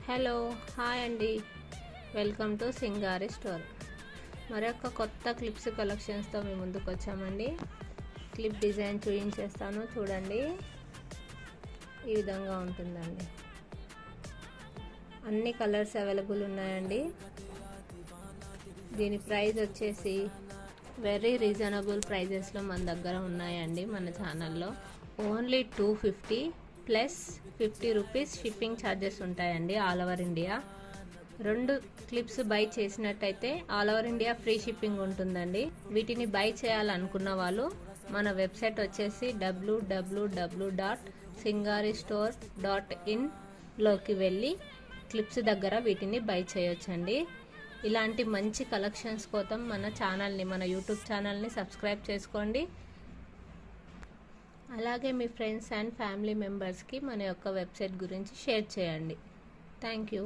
Hello hi అండి, welcome to Singari store. మరొక కొత్త క్లిప్స్ కలెక్షన్స్తో మీ ముందుకు వచ్చామండి. క్లిప్ డిజైన్ చూపించేస్తాను చూడండి. ఈ విధంగా ఉంటుందండి. అన్ని కలర్స్ అవైలబుల్ ఉన్నాయండి. దీని ప్రైస్ వచ్చేసి వెరీ రీజనబుల్ ప్రైజెస్లో మన దగ్గర ఉన్నాయండి. మన ఛానల్లో only 250 plus 50 rupees shipping charges ఉంటాయండి all over India. 2 clips buy చేసినట్టయితే all over India free shipping ఉంటుందండి. వీటిని బై చేయాలనుకున్న వాళ్ళు మన వెబ్సైట్ వచ్చేసి www.singaristore.in లోకి వెళ్ళి క్లిప్స్ దగ్గర వీటిని బై చేయొచ్చండి. ఇలాంటి మంచి కలెక్షన్స్ కోసం మన యూట్యూబ్ ఛానల్ని సబ్స్క్రైబ్ చేసుకోండి. అలాగే మీ ఫ్రెండ్స్ అండ్ ఫ్యామిలీ మెంబర్స్కి మన యొక్క వెబ్సైట్ గురించి షేర్ చేయండి. Thank you.